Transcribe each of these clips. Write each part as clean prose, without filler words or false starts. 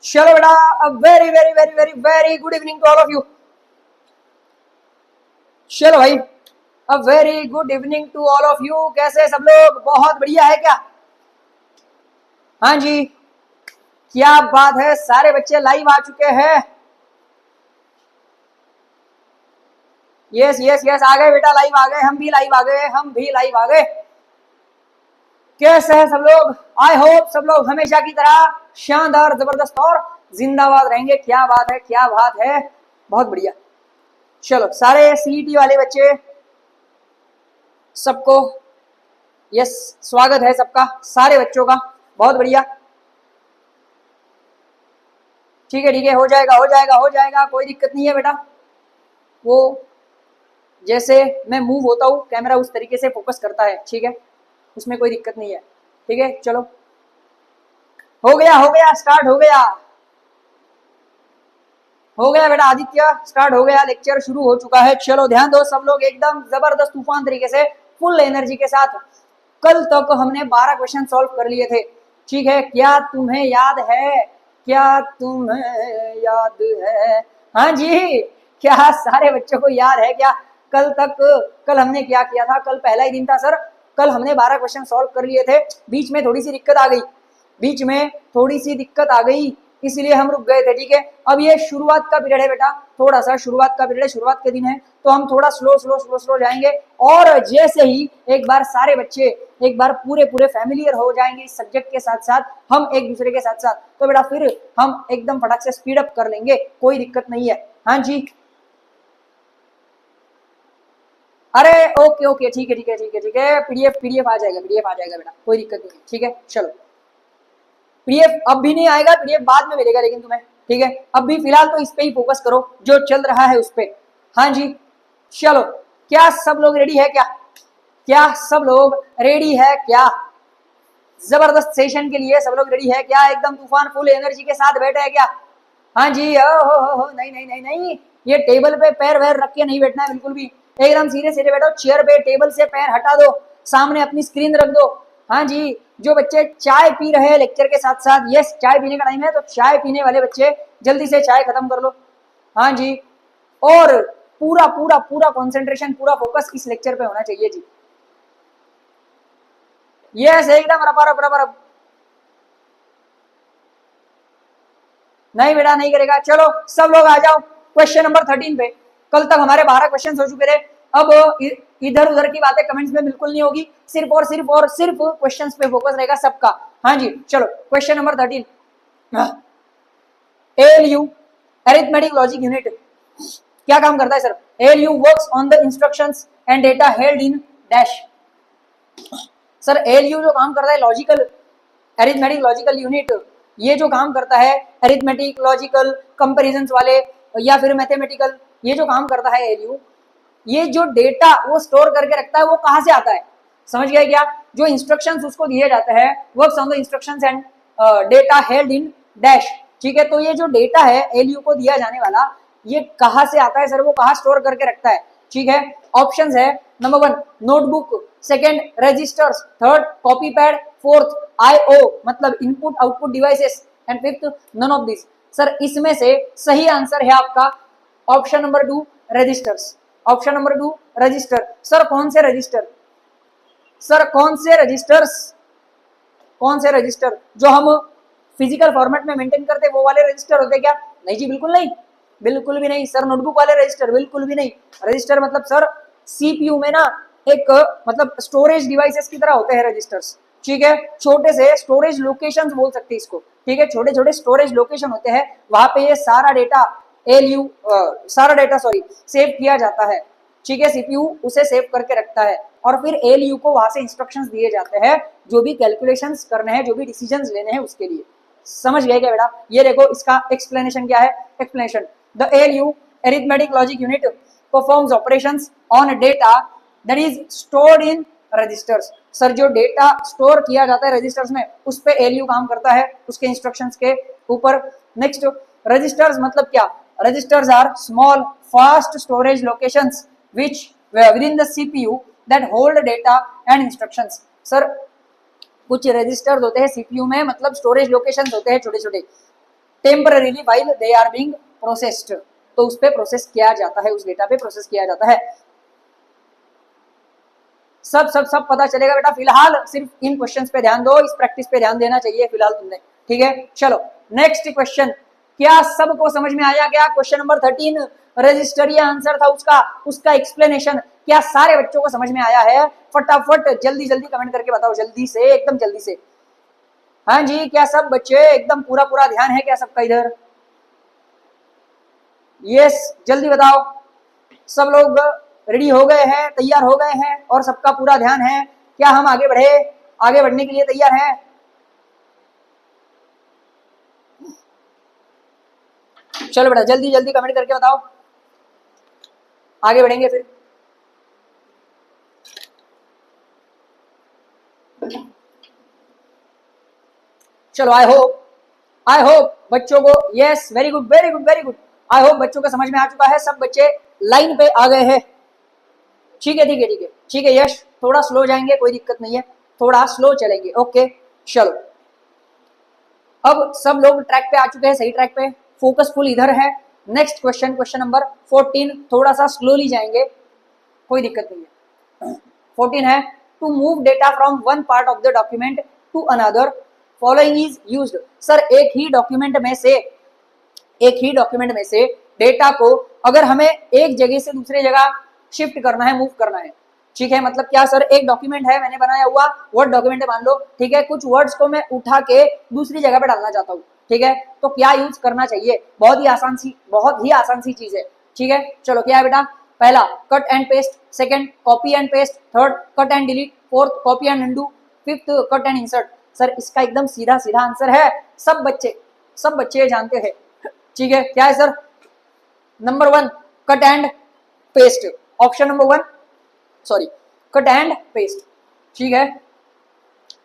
चलो बेटा, a very very very very very good evening to all of you. चलो भाई, a very good evening to all of you. कैसे सब लोग? बहुत बढ़िया है क्या? हाँ जी, क्या बात है, सारे बच्चे लाइव आ चुके हैं। यस यस यस, आ गए बेटा, लाइव आ गए, हम भी लाइव आ गए, हम भी लाइव आ गए। कैसे हैं सब लोग? आई होप सब लोग हमेशा की तरह शानदार, जबरदस्त और जिंदाबाद रहेंगे। क्या बात है, क्या बात है, बहुत बढ़िया। चलो सारे सीईटी वाले बच्चे सबको यस, स्वागत है सबका, सारे बच्चों का, बहुत बढ़िया। ठीक है ठीक है, हो जाएगा हो जाएगा हो जाएगा, कोई दिक्कत नहीं है बेटा। वो जैसे मैं मूव होता हूँ कैमरा उस तरीके से फोकस करता है, ठीक है, उसमें कोई दिक्कत नहीं है। ठीक है, चलो हो गया, स्टार्ट हो गया बेटा आदित्य, स्टार्ट हो गया, लेक्चर शुरू हो चुका है। चलो ध्यान दो सब लोग, एकदम जबरदस्त तूफान तरीके से फुल एनर्जी के साथ। कल तक हमने 12 क्वेश्चन सॉल्व कर लिए थे, ठीक है, क्या तुम्हें याद है? क्या तुम्हें याद है? हाँ जी, क्या सारे बच्चों को याद है क्या? कल तक, कल हमने क्या किया था? कल पहला ही दिन था सर, कल हमने 12 क्वेश्चन सॉल्व कर लिए थे। बीच में थोड़ी सी दिक्कत आ गई, बीच में थोड़ी सी दिक्कत आ गई, इसलिए हम रुक गए थे। ठीक है, अब ये शुरुआत का पीरियड है बेटा, थोड़ा सा शुरुआत का पीरियड है, शुरुआत के दिन है, तो हम थोड़ा स्लो स्लो स्लो स्लो जाएंगे। और जैसे ही एक बार सारे बच्चे एक बार पूरे पूरे फैमिलियर हो जाएंगे इस सब्जेक्ट के साथ साथ, हम एक दूसरे के साथ साथ, तो बेटा फिर हम एकदम फटाक से स्पीड अप कर लेंगे, कोई दिक्कत नहीं है। हाँ जी, अरे ओके ओके, ठीक है ठीक है ठीक है ठीक है, पीडीएफ पीडीएफ आ जाएगा, पीडीएफ आ जाएगा बेटा, कोई दिक्कत नहीं है। ठीक है, चलो पीडीएफ अब भी नहीं आएगा, पीडीएफ बाद में मिलेगा लेकिन तुम्हें, ठीक है, अब भी फिलहाल तो इस पे ही फोकस करो, जो चल रहा है उस पे। हाँ जी, चलो, क्या सब लोग रेडी है क्या? क्या सब लोग रेडी है क्या? जबरदस्त सेशन के लिए सब लोग रेडी है क्या? एकदम तूफान फुल एनर्जी के साथ बैठे हैं क्या? हाँ जी, हो नहीं नहीं नहीं नहीं, ये टेबल पे पैर वैर रख के नहीं बैठना है बिल्कुल भी, एकदम सीधे सीधे बैठो, चेयर पे टेबल से पैर हटा दो, सामने अपनी स्क्रीन रख दो। हाँ जी, जो बच्चे चाय पी रहे हैं लेक्चर के साथ साथ, यस चाय पीने का टाइम है, तो चाय पीने वाले बच्चे जल्दी से चाय खत्म कर लो। हाँ जी, और पूरा पूरा पूरा कंसंट्रेशन, पूरा फोकस इस लेक्चर पे होना चाहिए जी। यस, एकदम रपा रप रपा रप। नहीं बेटा नहीं करेगा। चलो सब लोग आ जाओ क्वेश्चन नंबर 13 पे। कल तक हमारे 12 क्वेश्चन हो चुके थे, अब इधर उधर की बातें कमेंट्स में बिल्कुल नहीं होगी, सिर्फ और सिर्फ और सिर्फ क्वेश्चंस पे फोकस रहेगा सबका। हाँ जी, चलो question number 13, ALU arithmetic logic unit क्या काम करता है sir? ALU works on the instructions and data held in dash. Sir ALU जो काम करता है, लॉजिकल अरिथमेटिक लॉजिकल यूनिट, ये जो काम करता है अरिथमेटिक लॉजिकल कंपैरिजंस वाले या फिर मैथमेटिकल, ये जो काम करता है एएलयू, ये जो डेटा वो स्टोर करके रखता है, वो कहाँ से आता है? समझ गए क्या? जो इंस्ट्रक्शंस उसको दिए जाते हैं, works on the instructions and data held in dash. ठीक है, तो ये जो डेटा है एएलयू को दिया जाने वाला, ये कहाँ से आता है सर? वो कहाँ स्टोर करके रखता है? ठीक है, ऑप्शंस है, number 1 notebook, second registers, third copy pad, fourth IO मतलब input output devices, and fifth none of this. Sir इसमें से सही आंसर है आपका option number 2 registers. Option number 2 register. Sir कौन से रजिस्टर? सर कौन से रजिस्टर्स? कौन से रजिस्टर? जो हम फिजिकल फॉर्मेट में मेंटेन करते वो वाले रजिस्टर होते क्या? नहीं जी, बिल्कुल नहीं, बिल्कुल भी नहीं सर, नोटबुक वाले रजिस्टर बिल्कुल भी नहीं। रजिस्टर मतलब सर सीपीयू में ना एक मतलब स्टोरेज डिवाइसेस की तरह होते हैं रजिस्टर्स। ठीक है, छोटे से स्टोरेज लोकेशंस बोल सकते हैं इसको। ठीक है, छोटे छोटे स्टोरेज लोकेशन होते हैं, वहां पे ये सारा डेटा एलयू सारा डेटा सॉरी सेव किया जाता है। ठीक है, सीपीयू उसे सेव करके रखता है और फिर एलयू को वहां से इंस्ट्रक्शंस दिए जाते हैं, जो भी कैलकुलेशंस करने हैं, जो भी डिसीजंस लेने हैं उसके लिए। समझ गए क्या बेटा? ये देखो इसका एक्सप्लेनेशन क्या है। Explanation, the ALU arithmetic logic unit performs operations on data that is stored in registers. Sir जो डेटा स्टोर किया जाता है रजिस्टर्स में, उस पे एलयू काम करता है, उसके इंस्ट्रक्शंस के ऊपर। नेक्स्ट, रजिस्टर्स मतलब क्या? Registers are small fast storage locations which within the CPU that hold data and instructions। Sir कुछ रजिस्टर्स होते हैं सीपीयू में, मतलब स्टोरेज लोकेशंस होते हैं छोटे छोटे, temporarily while they are being processed, तो उस पे प्रोसेस किया जाता है, उस डेटा पे प्रोसेस किया जाता है। सब सब सब पता चलेगा बेटा, फिलहाल सिर्फ इन क्वेश्चंस पे ध्यान दो, इस प्रैक्टिस पे ध्यान देना चाहिए फिलहाल तुमने, ठीक है। चलो नेक्स्ट क्वेश्चन, क्या सबको समझ में आया? क्या क्वेश्चन नंबर 13 रजिस्टर ये आंसर था उसका, उसका एक्सप्लेनेशन क्या सारे बच्चों को समझ में आया है? फटाफट जल्दी जल्दी कमेंट करके बताओ, जल्दी से, एकदम जल्दी से। हाँ जी, क्या सब बच्चे एकदम पूरा पूरा ध्यान है क्या सबका इधर? यस, जल्दी बताओ। सब लोग रेडी हो गए हैं, तैयार हो गए हैं और सबका पूरा ध्यान है? क्या हम आगे बढ़े, आगे बढ़ने के लिए तैयार हैं? चलो बेटा जल्दी जल्दी कमेंट करके बताओ, आगे बढ़ेंगे फिर। चलो आई होप बच्चों को, yes very good very good very good, I hope बच्चों को समझ में आ चुका है, सब बच्चे लाइन पे आ गए हैं। ठीक है ठीक है ठीक है ठीक है यश, थोड़ा स्लो जाएंगे, कोई दिक्कत नहीं है, थोड़ा स्लो चलेंगे, ओके। चलो अब सब लोग ट्रैक पे आ चुके हैं, सही ट्रैक पे, फोकस फुल इधर है। नेक्स्ट क्वेश्चन, क्वेश्चन नंबर 14, थोड़ा सा स्लोली जाएंगे, कोई दिक्कत नहीं है। 14 है, to move data from one part of the document to another following is used. Sir एक ही डॉक्यूमेंट में से डेटा को अगर हमें एक जगह से दूसरे जगह शिफ्ट करना है, मूव करना है, ठीक है, मतलब क्या सर, एक डॉक्यूमेंट है मैंने बनाया हुआ, वर्ड डॉक्यूमेंट है मान लो, ठीक है, कुछ वर्ड्स को मैं उठा के दूसरी जगह पे डालना चाहता हूँ, ठीक है, तो क्या यूज करना चाहिए? बहुत ही आसान सी चीज है, ठीक है। चलो क्या है बेटा? पहला cut and paste, second copy and paste, third cut and delete, fourth copy and undo, fifth cut and insert. Sir इसका एकदम सीधा सीधा आंसर है, सब बच्चे जानते हैं, ठीक है। क्या है sir? Number 1 cut and paste, option number 1, sorry cut and paste, ठीक है।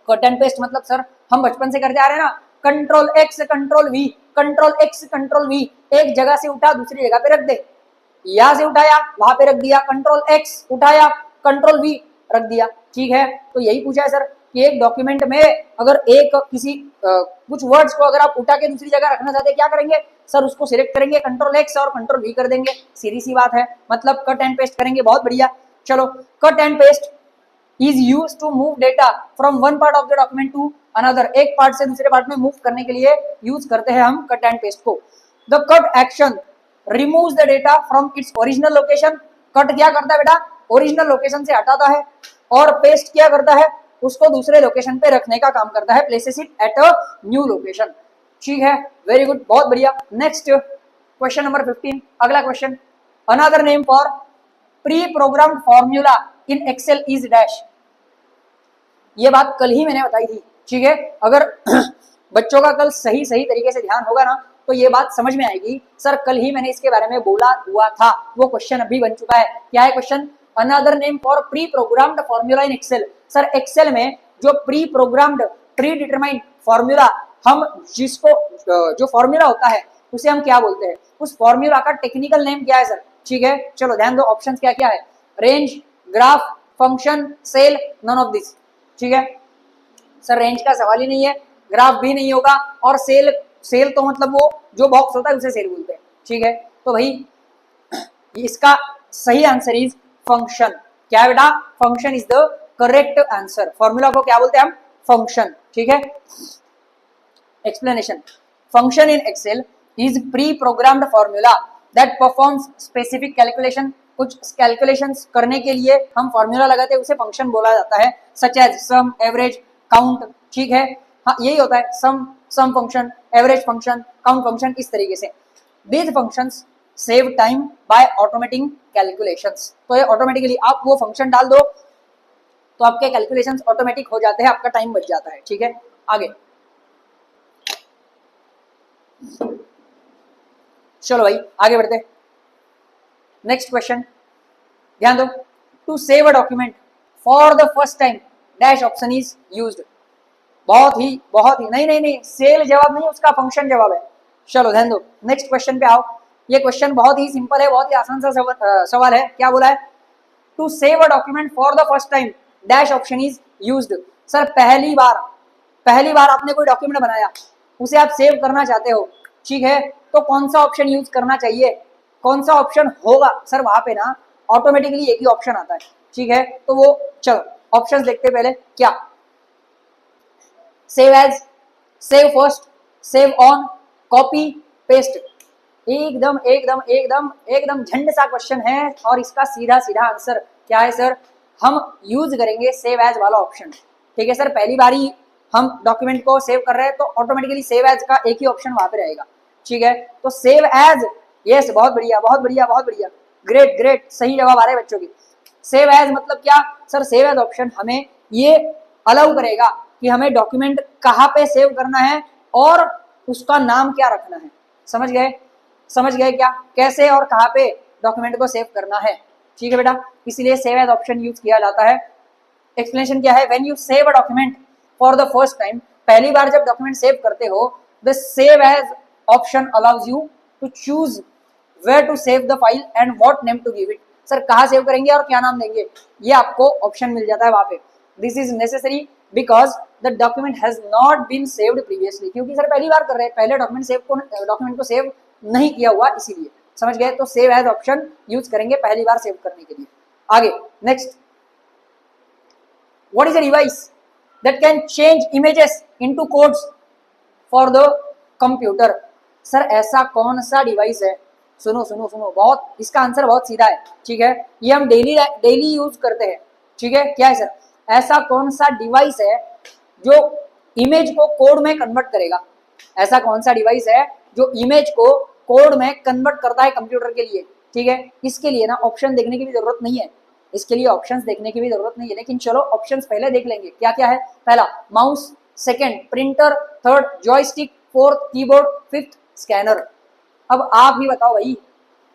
कट एंड पेस्ट मतलब सर हम बचपन से करते आ रहे हैं ना, control x control we, control x control we, एक जगह से उठा दूसरी जगह पे रख दे, यहां से उठाया वहां पे रख दिया, कंट्रोल एक्स उठाया कंट्रोल वी रख दिया, ठीक है। तो यही पूछा है सर कि एक डॉक्यूमेंट में अगर एक किसी कुछ वर्ड्स को अगर आप उठा के दूसरी जगह रखना चाहते हैं, क्या करेंगे सर? उसको सिलेक्ट करेंगे, कंट्रोल एक्स और कंट्रोल वी कर देंगे, सीधी सी बात है, मतलब कट एंड पेस्ट करेंगे, बहुत बढ़िया। चलो cut and paste is use to move data from one part of the document to another, एक पार्ट से दूसरे पार्ट में मूव करने के लिए यूज करते हैं हम कट एंड पेस्ट को। The cut action removes the data from its original location. Cut क्या करता है बेटा? ओरिजिनल लोकेशन से हटाता है, और पेस्ट क्या करता है? उसको दूसरे लोकेशन पे रखने का काम करता है, places it at a new location, ठीक है, वेरी गुड, बहुत बढ़िया। नेक्स्ट क्वेश्चन नंबर 15, अगला question, another name for pre programmed formula in Excel is dash. ये बात कल ही मैंने बताई थी, ठीक है, अगर बच्चों का कल सही तरीके से ध्यान होगा ना तो ये बात समझ में आएगी। सर कल ही मैंने इसके बारे में बोला हुआ था, वो क्वेश्चन अभी बन चुका है। क्या है question? Another name for pre programmed formula in Excel. Sir Excel में जो pre programmed pre determined formula, हम जिसको जो फॉर्मूला होता है उसे हम क्या बोलते हैं? उस फॉर्मूला का टेक्निकल नेम क्या है सर? ठीक है, चलो ध्यान दो, ऑप्शन क्या क्या है? Range, graph, function, cell, none of this, ठीक है। सर रेंज का सवाल ही नहीं है, ग्राफ भी नहीं होगा, और सेल तो मतलब वो जो बॉक्स होता है उसे सेल बोलते हैं, ठीक है। तो भाई इसका सही आंसर इज फंक्शन। क्या है बेटा? Function is the correct answer. Formula को क्या बोलते हैं हम? फंक्शन, ठीक है। Explanation, function in Excel is pre programmed formula that performs specific calculation. कुछ कैलकुलेशंस करने के लिए हम फॉर्मूला लगाते हैं, उसे फंक्शन बोला जाता है, such as sum, average, count, ठीक है। हाँ यही होता है, sum function, average function, count function, इस तरीके से। These functions save time by automating calculations. तो ये ऑटोमेटिकली आप वो फंक्शन डाल दो तो आपके कैलकुलेशंस ऑटोमेटिक हो जाते हैं, आपका टाइम बच जाता है, ठीक है। आगे चलो भाई आगे बढ़ते। नेक्स्ट क्वेश्चन, ध्यान दो, to save a document for the first time dash option is used. बहुत ही नहीं, सेल जवाब नहीं, उसका फंक्शन जवाब है। चलो ध्यान दो, नेक्स्ट क्वेश्चन पे आओ। ये क्वेश्चन बहुत ही सिंपल है, बहुत ही आसान सा सवाल है। क्या बोला है? To save a document for the first time dash option is used. Sir पहली बार आपने कोई डॉक्यूमेंट बनाया, उसे आप सेव करना चाहते हो, ठीक है, तो कौन सा ऑप्शन यूज करना चाहिए, कौन सा ऑप्शन होगा सर, वहां पे ना ऑटोमेटिकली एक ही ऑप्शन आता है, ठीक है, तो वो चलो ऑप्शंस देखते पहले क्या, save as, save first, save on, copy, paste. एकदम एकदम एकदम एकदम झंड सा क्वेश्चन है और इसका सीधा सीधा आंसर क्या है सर, हम यूज करेंगे सेव एज वाला ऑप्शन, ठीक है सर। पहली बारी हम डॉक्यूमेंट को सेव कर रहे हैं तो ऑटोमेटिकली सेव एज का एक ही ऑप्शन वहां पे रहेगा, ठीक है, तो सेव एज, यस बहुत बढ़िया बहुत बढ़िया बहुत बढ़िया, ग्रेट ग्रेट, सही जवाब आ रहे हैं बच्चों की। सेव एज मतलब क्या सर, सेव एज ऑप्शन हमें ये अलाउ करेगा कि हमें डॉक्यूमेंट कहाँ पे सेव करना है और उसका नाम क्या रखना है, समझ गए, समझ गए क्या, कैसे और कहाँ पे डॉक्यूमेंट को सेव करना है, ठीक है बेटा, इसीलिए सेव एज ऑप्शन यूज किया जाता है। एक्सप्लेनेशन क्या है, when you save a document for the first time, पहली बार जब डॉक्यूमेंट सेव करते हो, the save as option allows you to choose where to save the file and what name to give it. Sir कहाँ save करेंगे और क्या नाम देंगे, ये आपको ऑप्शन मिल जाता है वहां पे। This is necessary because the document has not been saved previously, क्योंकि सर पहली बार कर रहे हैं, पहले डॉक्यूमेंट को सेव नहीं किया हुआ, इसीलिए, समझ गए, तो सेव एज ऑप्शन यूज करेंगे पहली बार सेव करने के लिए। आगे next, what is a device that can change images into codes for the computer. Sir ऐसा कौन सा डिवाइस है, सुनो सुनो सुनो, बहुत, इसका आंसर बहुत सीधा है, ठीक है, ये हम डेली यूज करते हैं, ठीक है, क्या है सर, ऐसा कौन सा डिवाइस है जो इमेज को कोड में कन्वर्ट करेगा, ऐसा कौन सा डिवाइस है जो इमेज को कोड में कन्वर्ट करता है कंप्यूटर के लिए, ठीक है, इसके लिए ना ऑप्शन देखने की भी जरूरत नहीं है, इसके लिए ऑप्शंस देखने की भी जरूरत नहीं है, लेकिन चलो ऑप्शंस पहले देख लेंगे क्या क्या है। पहला mouse, second printer, third joystick, fourth keyboard, fifth scanner. अब आप ही बताओ भाई,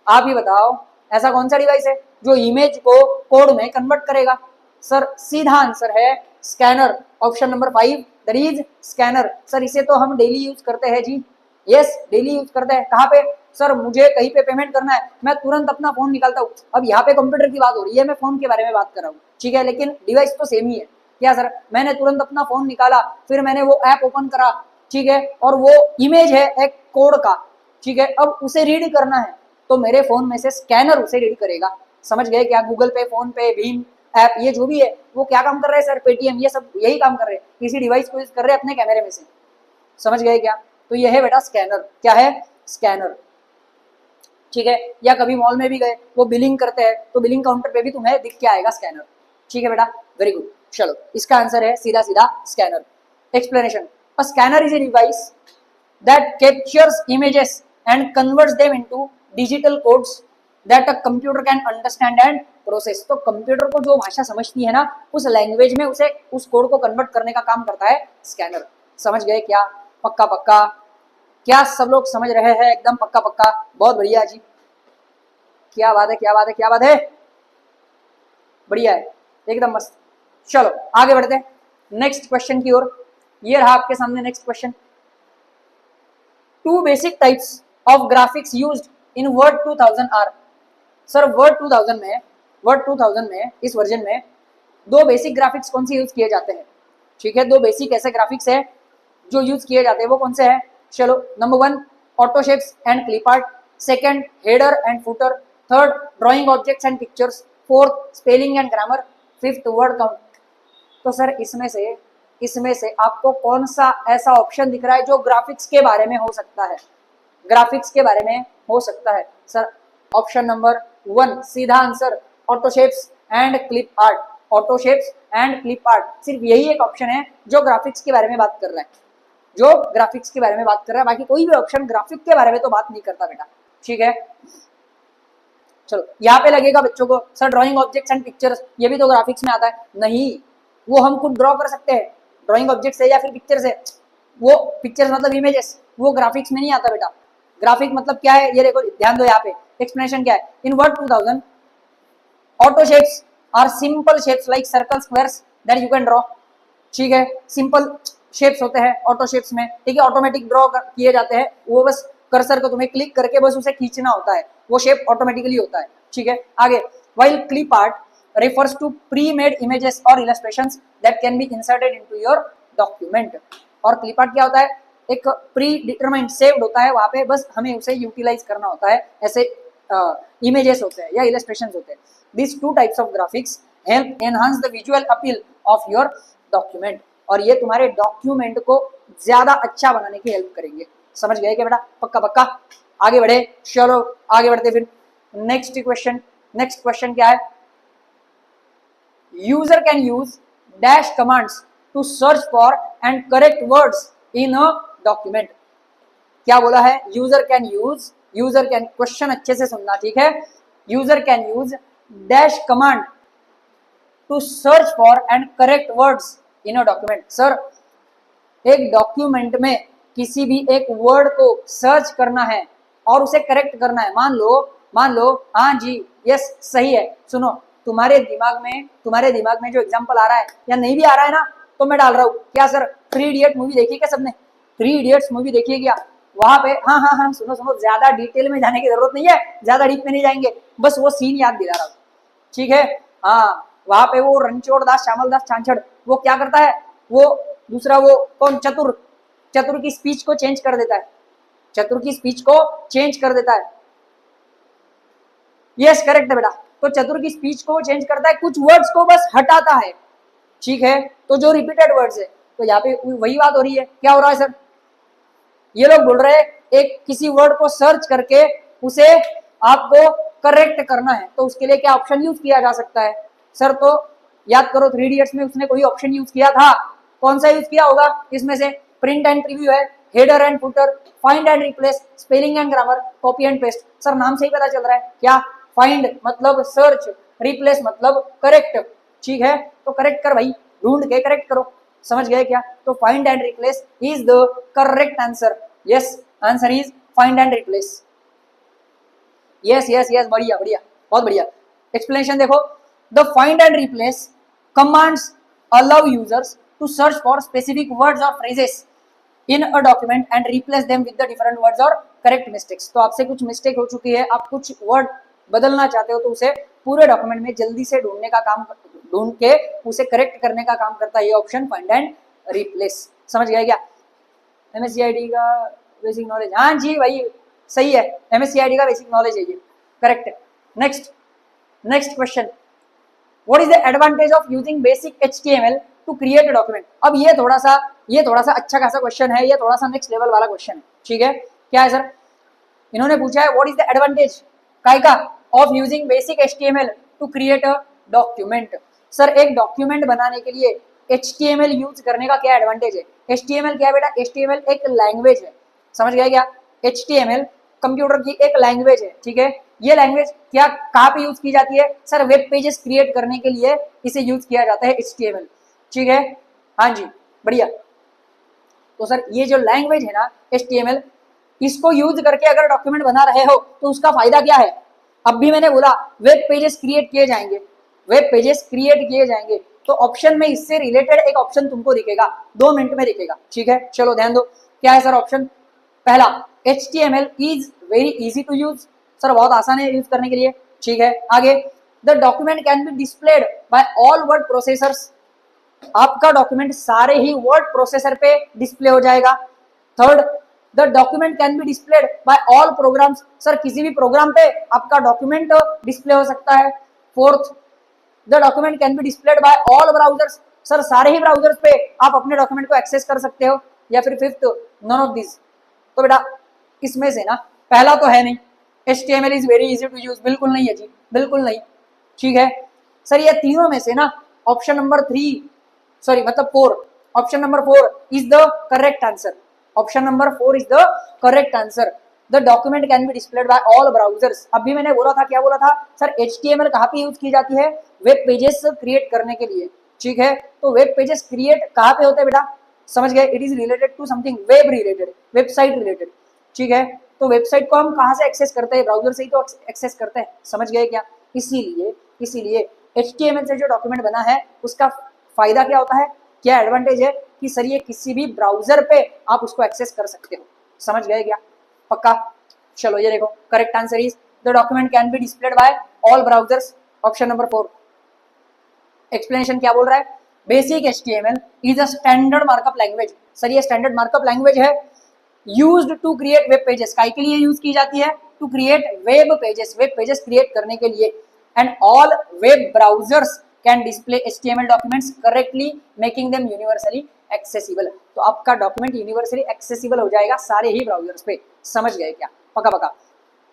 आप ही बताओ ऐसा कौन सा डिवाइस है जो इमेज को कोड में कन्वर्ट करेगा। सर सीधा आंसर है scanner, option number 5 that is scanner. Sir इसे तो हम डेली यूज करते हैं जी, यस डेली यूज करते हैं। कहाँ पे सर, मुझे कहीं पे पेमेंट करना है, मैं तुरंत अपना फोन निकालता हूँ, अब यहाँ पे कंप्यूटर की बात हो रही है, मैं फोन के बारे में बात कर रहा हूँ, ठीक है, लेकिन डिवाइस तो सेम ही है। क्या सर, मैंने तुरंत अपना फोन निकाला, फिर मैंने वो ऐप ओपन करा, ठीक है, और वो इमेज है एक कोड का, ठीक है, अब उसे रीड करना है तो मेरे फोन में से स्कैनर उसे रीड करेगा, समझ गए क्या। गूगल पे, फोन पे, भीम ऐप, ये जो भी है वो क्या काम कर रहे हैं सर, पेटीएम, ये सब यही काम कर रहे हैं, किसी डिवाइस को यूज कर रहे हैं अपने कैमरे में से, समझ गए क्या। तो ये है बेटा स्कैनर, क्या है स्कैनर, ठीक है। या कभी मॉल में भी गए, वो बिलिंग करते हैं तो बिलिंग काउंटर पे भी तुम्हें दिख के आएगा स्कैनर, ठीक है बेटा, वेरी गुड। चलो इसका आंसर है सीधा सीधा scanner. Explanation, a scanner is a device that captures images and converts them into digital codes that a computer can understand and process। तो कंप्यूटर को जो भाषा समझती है ना, उस लैंग्वेज में उसे उस कोड को कन्वर्ट करने का काम करता है स्कैनर, समझ गए क्या। पक्का पक्का, क्या सब लोग समझ रहे हैं, एकदम पक्का पक्का, बहुत बढ़िया जी, क्या बात है क्या बात है क्या बात है, बढ़िया है, एकदम मस्त। चलो आगे बढ़ते हैं नेक्स्ट क्वेश्चन की ओर। ये रहा आपके सामने next question. Two basic types of graphics used in Word 2000 are। Sir Word 2000 में इस वर्जन में दो बेसिक ग्राफिक्स कौन से यूज किए जाते हैं, ठीक है, दो बेसिक ऐसे ग्राफिक्स है जो यूज किए जाते हैं, वो कौन से हैं। चलो number 1 auto shapes and clip art, second header and footer, third drawing objects and pictures, fourth spelling and grammar, fifth word count. तो सर इसमें से आपको कौन सा ऐसा ऑप्शन दिख रहा है जो ग्राफिक्स के बारे में हो सकता है, ग्राफिक्स के बारे में हो सकता है। सर ऑप्शन नंबर 1 सीधा answer, auto shapes and clip art, auto shapes and clip art, सिर्फ यही एक ऑप्शन है जो ग्राफिक्स के बारे में बात कर रहा है, जो ग्राफिक्स के बारे में बात कर रहा है, बाकी कोई भी ऑप्शन ग्राफिक के बारे में तो बात नहीं करता बेटा, ठीक है। चलो यहाँ पे लगेगा बच्चों को sir drawing objects and pictures, ये भी तो ग्राफिक्स में आता है, नहीं, वो हम खुद ड्रॉ कर सकते हैं ड्राइंग ऑब्जेक्ट से या फिर पिक्चर से, वो पिक्चर्स मतलब इमेजेस, वो ग्राफिक्स में नहीं आता बेटा। ग्राफिक मतलब क्या है, ये देखो ध्यान दो यहाँ पे, एक्सप्लेनेशन क्या है। In Word 2000 auto shapes are simple shapes like circle, squares that you can draw, ठीक है, सिंपल शेप्स होते हैं ऑटो शेप्स में, ठीक है, ऑटोमेटिक ड्रॉ किए जाते हैं, वो बस कर्सर को तुम्हें क्लिक करके बस उसे खींचना होता है, वो शेप ऑटोमेटिकली होता है, ठीक है। आगे while clip art refers to pre-made images or illustrations that can be inserted into your document। और क्लिप आर्ट क्या होता है, एक प्री डिटरमाइंड सेव्ड होता है, वहां पे बस हमें उसे यूटिलाइज करना होता है। ऐसे इमेजेस होते हैं या इलस्ट्रेशंस होते हैं। This two types of graphics help enhance the visual appeal of your document, और ये तुम्हारे डॉक्यूमेंट को ज्यादा अच्छा बनाने की हेल्प करेंगे। समझ गए क्या बेटा? पक्का पक्का। आगे बढ़े, चलो आगे बढ़ते फिर नेक्स्ट क्वेश्चन। नेक्स्ट क्वेश्चन क्या है? User can use dash commands to search for and correct words in a document. क्या बोला है? यूजर कैन, क्वेश्चन अच्छे से सुनना, ठीक है? User can use dash command to search for and correct words in a document. Sir, एक document में किसी भी एक वर्ड को सर्च करना है और उसे करेक्ट करना है। मान लो हाँ जी, यस सही है। सुनो, तुम्हारे दिमाग में जो एग्जांपल आ रहा है या नहीं भी आ रहा है ना, तो मैं डाल रहा हूँ। क्या सर, 3 इडियट मूवी देखी क्या सबने? 3 इडियट्स मूवी देखी है क्या? वहां पे हाँ, सुनो, ज्यादा डिटेल में जाने की जरूरत नहीं है, ज्यादा डीप में नहीं जाएंगे, बस वो सीन याद दिला रहा हूँ, ठीक है? हाँ, वहां पे वो रणछोड़ दास श्यामल दास छाछड़ वो क्या करता है, वो दूसरा वो कौन, चतुर की स्पीच को चेंज कर देता है। यस करेक्ट है बेटा। तो चतुर की स्पीच को चेंज करता है, कुछ वर्ड्स को बस हटाता है, ठीक है? तो जो रिपीटेड वर्ड्स है, तो यहाँ पे वही बात हो रही है। क्या हो रहा है सर? ये लोग बोल रहे हैं एक किसी वर्ड को सर्च करके उसे आपको करेक्ट करना है, तो उसके लिए क्या ऑप्शन यूज किया जा सकता है? सर, तो याद करो, 3 इडियट्स में उसने कोई ऑप्शन यूज किया था, कौन सा यूज किया होगा? इसमें से प्रिंट एंड प्रीव्यू है, header and footer, find and replace, spelling and grammar, copy and paste. Sir, नाम से ही पता चल रहा है क्या? फाइंड मतलब सर्च, रिप्लेस मतलब करेक्ट, ठीक है? तो करेक्ट कर भाई, ढूंढ के करेक्ट करो। समझ गए क्या? तो find and replace is the correct answer. Yes, answer is find and replace. Yes, बढ़िया, बहुत बढ़िया। एक्सप्लेनेशन देखो, the find and replace commands allow users to search for specific words और phrases in a document and replace them with the different words और correct mistakes. तो आपसे कुछ mistake हो चुकी है, आप कुछ वर्ड बदलना चाहते हो, तो उसे पूरे डॉक्यूमेंट में जल्दी से ढूंढ के उसे करेक्ट करने का काम करता है ये ऑप्शन, फाइंड एंड रिप्लेस। समझ गया क्या? एमएससीआईटी का बेसिक नॉलेज, हाँ जी भाई सही है, एमएससीआईटी का बेसिक नॉलेज है ये, करेक्ट है। Next question, what is the advantage of using basic HTML to create a document? अब ये थोड़ा सा अच्छा खासा क्वेश्चन है, ये थोड़ा सा नेक्स्ट लेवल वाला क्वेश्चन है, ठीक है? क्या है सर? इन्होंने पूछा है व्हाट इज द एडवांटेज का of using basic HTML to create a document. Sir, एक डॉक्यूमेंट बनाने के लिए एचटीएमएल यूज करने का क्या एडवांटेज है? एचटीएमएल क्या है बेटा? एचटीएमएल एक लैंग्वेज है, समझ गए क्या? एचटीएमएल कंप्यूटर की एक लैंग्वेज है, ठीक है? ये लैंग्वेज क्या कहाँ पे यूज की जाती है? सर, वेब पेजेस क्रिएट करने के लिए इसे यूज किया जाता है, एचटीएमएल, ठीक है? हाँ जी, बढ़िया। तो सर, ये जो लैंग्वेज है ना एचटीएमएल, इसको यूज करके अगर डॉक्यूमेंट बना रहे हो तो उसका फायदा क्या है? अब भी मैंने बोला वेब पेजेस क्रिएट किए जाएंगे, तो ऑप्शन में इससे रिलेटेड एक ऑप्शन तुमको दिखेगा, 2 मिनट में दिखेगा, ठीक है? चलो ध्यान दो, क्या है सर ऑप्शन? पहला, HTML is very easy to use. Sir, बहुत आसान है यूज करने के लिए, ठीक है? आगे, the document can be displayed by all word processors. आपका डॉक्यूमेंट सारे ही वर्ड प्रोसेसर पे डिस्प्ले हो जाएगा। Third, the document can be displayed by all programmes. Sir, किसी भी प्रोग्राम पे आपका डॉक्यूमेंट डिस्प्ले हो सकता है। Fourth, the document can be displayed by all browsers. Sir, सारे ही ब्राउजर्स पे आप अपने डॉक्यूमेंट को एक्सेस कर सकते हो। या फिर फिफ्थ, नन ऑफ दिस। तो बेटा इसमें से ना पहला तो है नहीं, HTML is very easy to use, बिल्कुल नहीं है जी, बिल्कुल नहीं, ठीक है? सर, ये तीनों में से ना option number 4, option number 4 is the correct answer. Option number 4 is the correct answer. The document can be displayed by all browsers. अभी मैंने बोला था, क्या बोला था सर? HTML कहाँ पे यूज की जाती है? वेब पेजेस क्रिएट करने के लिए, ठीक है? तो वेब पेजेस क्रिएट कहाँ पे होते हैं बेटा? समझ गए? It is related to something web related, website related, ठीक है? तो वेबसाइट को हम कहाँ से एक्सेस करते हैं? ब्राउजर से ही तो एक्सेस करते हैं, समझ गए क्या? इसीलिए HTML से जो डॉक्यूमेंट बना है उसका फायदा क्या होता है, क्या एडवांटेज है कि सर ये किसी भी ब्राउजर पे आप उसको एक्सेस कर सकते हो। समझ गए क्या? पक्का? चलो ये देखो, correct answer is the document can be displayed by all browsers, option number 4। Explanation क्या बोल रहा है? Basic HTML is a standard markup language. Sir, ये स्टैंडर्ड मार्कअप लैंग्वेज है used to create web pages, काय के लिए यूज की जाती है? To create web pages create करने के लिए। And all web browsers can display HTML documents correctly making them universally accessible. तो आपका डॉक्यूमेंट यूनिवर्सली एक्सेसिबल हो जाएगा सारे ही ब्राउजर्स पे। समझ गए क्या? पक्का पक्का।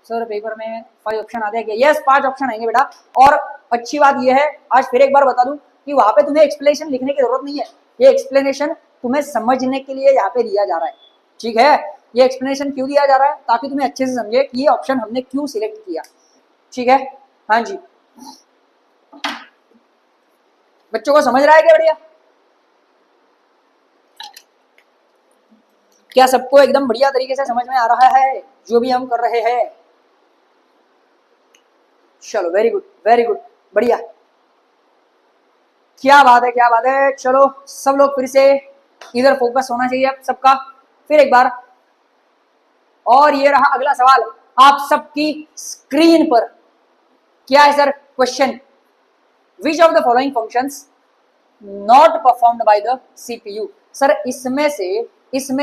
सर पेपर में 5 ऑप्शन आते हैं क्या? यस 5 ऑप्शन आएंगे बेटा। और अच्छी बात यह है, आज फिर एक बार बता दूं कि वहां पे तुम्हें एक्सप्लेनेशन लिखने की जरूरत नहीं है। ये एक्सप्लेनेशन तुम्हें समझने के लिए यहाँ पे दिया जा रहा है, ठीक है? ये एक्सप्लेनेशन क्यों दिया जा रहा है? ताकि तुम्हें अच्छे से समझे कि ये ऑप्शन हमने क्यों सिलेक्ट किया, ठीक है? हाँ जी, बच्चों को समझ रहा है क्या? बढ़िया। क्या सबको एकदम बढ़िया तरीके से समझ में आ रहा है जो भी हम कर रहे हैं? चलो वेरी गुड वेरी गुड, बढ़िया, क्या बात है क्या बात है। चलो सब लोग फिर से इधर फोकस होना चाहिए सबका, फिर एक बार। और ये रहा अगला सवाल आप सबकी स्क्रीन पर। क्या है sir question? Which of the following functions not performed by the CPU. Sir इसमें